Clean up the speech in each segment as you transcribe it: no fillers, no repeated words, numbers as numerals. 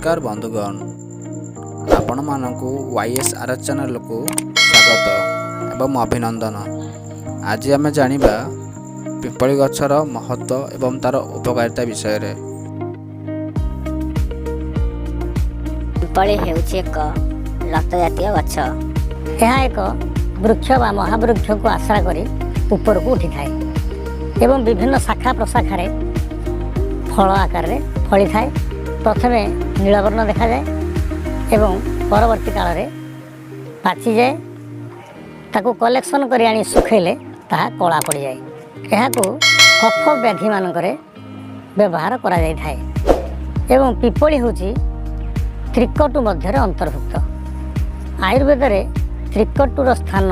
नमस्कार बंधुगण, आपण मानकु YSR चैनल को स्वागत एवं अभिनंदन। आज आम जानिबा पिपली गछर महत्व एवं तार उपकारिता विषय रे। पिपली हेउछि एक लता जातीय गछ। यह एक वृक्ष वा महावृक्ष को आश्रय करी ऊपर को उठी थाए एवं विभिन्न शाखा प्रशाखा फल आकार रे फली थाए। प्रथमे नीलवर्ण देखा जाए एवं परवर्ती काल रे पाची जाए। ताको कलेक्शन करी आनी सुखेले ताहा कला पड़ जाए। यह कफ व्याधि मानकरे व्यवहार करा जाय थाए एवं पिपली होची त्रिकटु मध्य अंतर्भुक्त। आयुर्वेद रे त्रिकटुर स्थान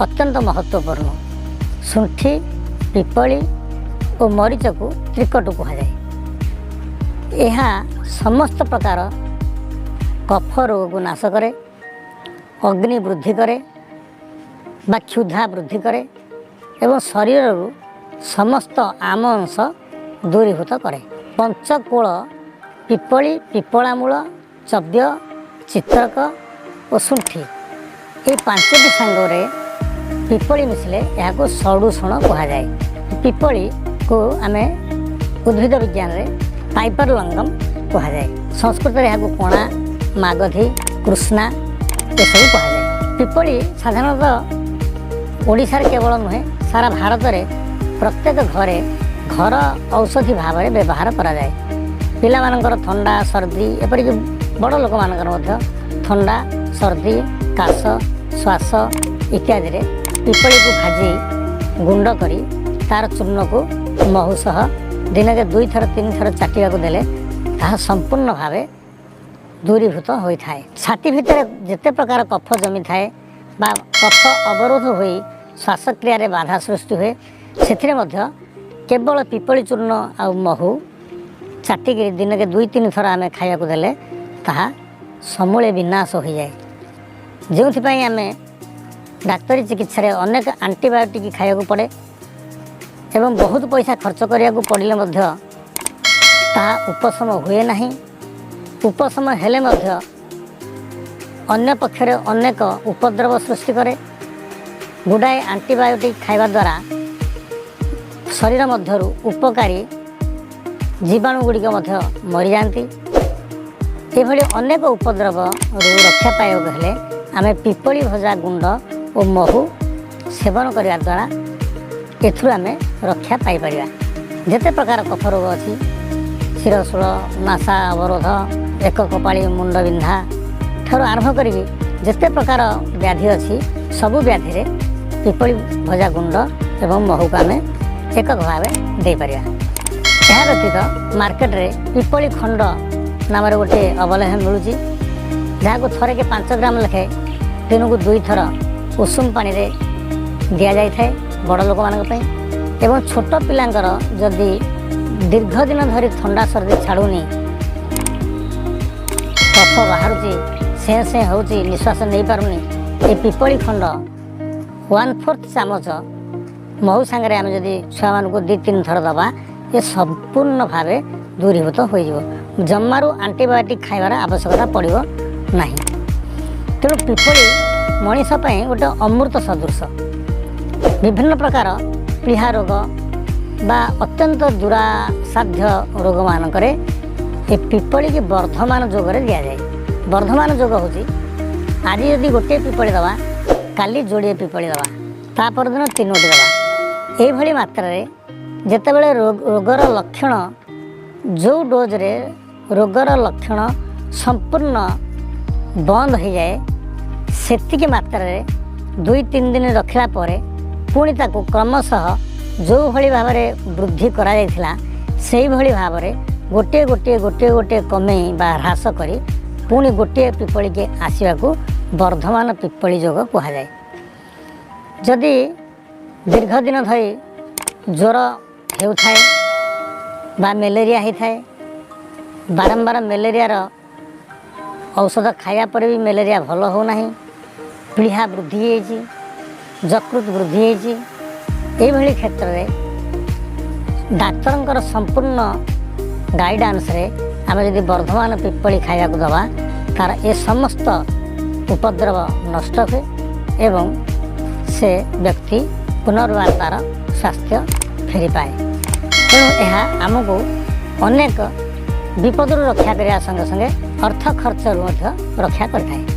अत्यंत महत्वपूर्ण। शुंठी पिपली और मरीच को त्रिकटु कहा जाए। यह समस्त प्रकार कफ रोग को नाश करे, अग्नि वृद्धि करे बा क्षुधा वृद्धि करे एवं शरीर समस्त आम अंश दूरीभूत करे। पंचकूल पिपली, पिपलामूल, चव्य, चित्रक और शुंठी ये पांचटी सांगरे पिपली मिसले यहाँ षडूषण कहा जाए। पिपली को आमे उद्भिद विज्ञान रे पाइपर लंगम कहा जाए। संस्कृत यहाँ कोणा, मागधी, कृष्णा ये सब कहा जाए। पिपली साधारणतः ओडिशा रे केवल नुहे सारा भारत में प्रत्येक घरे घर औषधि भाव में व्यवहार करा जाए। पिला मानकर थंडा सर्दी एपरिक बड़ लोक मानकर थंडा सर्दी काश श्वास इत्यादि रे पिपली को भाजी गुंड करी तार चूर्ण को महू सह दिन के 2 थर 3 थर चाटिया को देले ताहा संपूर्ण भावे दूरीभूत होता है। छाती भितर जिते प्रकार कफ जमी थाए बा कफ अवरोध होई श्वासक्रिया रे बाधा सृष्टि हुए से केवल पिपली चूर्ण आ महू चाटिक दिन के 2-3 थर आम खाया को देले ताहा समूले विनाश हो जाए। जो आम डाक्तरी चिकित्सा रे अनेक एंटीबायोटिक खाया को पड़े एवं बहुत पैसा खर्च करिया को पड़िले मध्य ताहा उपशम हुए नहीं। उपशम हेले मध्य अन्य पक्षरे अनेक उपद्रव सृष्टि करे। गुड़ाए एंटीबायोटिक खाइबा द्वारा शरीर मध्यरु उपकारी जीवाणु गुड़िक मध्य मरी जाती। एभली अनेक उपद्रव रक्षा पाइबाक हेले आमे पिपली भजा गुंड और महू सेवन करने द्वारा एथुरु आमे रक्षा पाई परिबा। जेते प्रकार कफ रोग अछि शिरशूल नासा अवरोध एक कपाली मुंड बिंधा ठार आरंभ करी जेते प्रकार व्याधि अछि सबु व्याधि रे पिपली भजा गुंड एवं महू को आमे एकक भाव दे परिबा। यह व्यतीत मार्केट रे पिपली खंड नाम गोटे अवलेह मिलूची जहाँ को थरे के 5 ग्राम लेखे दिन को 2 थर उषुम पानी रे दिया जाय थाए बड़ लोक मानक पई। एवं छोट पिलांकर जदि दीर्घ दिन धरी थंडा सर्दी छाड़ूनी कफ बाहरुची से होची निश्वास नहीं पारुनी ए पिपली खंड 1/4 चामच महू सांगे आम जदि छुआ मान को 2-3 थर दबा ये संपूर्ण भाव दूरीभूत हो जमारू एंटीबायोटिक खाइबार आवश्यकता पड़ो ना। तेणु पिपली मनीष गोटे अमृत सदृश। विभिन्न प्रकार प्लीहा रोग बा अत्यंत दुरासाध्य रोग मानक ये पिपली की वर्धमान जोग दि जाए। वर्धमान जोग हूँ आज यदि गोटे पिपली दवा काली जोड़े पिपली दवा तापर दिन 3टी दवा यही मात्रा जिते बड़े रोगर लक्षण जो डोज रे रोगर लक्षण संपूर्ण बंद हो जाए सेतिकी मात्रा 2-3 दिन रखला परे पुणी ताकू क्रमशः जो भली भाव वृद्धि करा जायथिला सेही भली भाव गोटे गोटे गोटे गोटे कमे बा ह्रास करी पुणी गोटे पिपली के आसवा को वर्धमान पिपली जोग कहा जाए। जदि दीर्घ दिन धरी ज्वर हेउथाए बा मलेरिया होता है बारंबार मलेरियार औषध खाया पर भी मलेरिया भल हो नहीं पीढ़ा वृद्धि होती यकृत वृद्धि होती क्षेत्र में डाक्तर संपूर्ण गाइडेंस रे आम जदि वर्धमान पिपली खाया दबा तार ए समस्त उपद्रव नष्ट हुए एवं से व्यक्ति पुनर्बार तार स्वास्थ्य फेरी पाए। तेणु यह आमको अनेक विपद रक्षा करने संगे संगे अर्थ खर्च रक्षा करता है।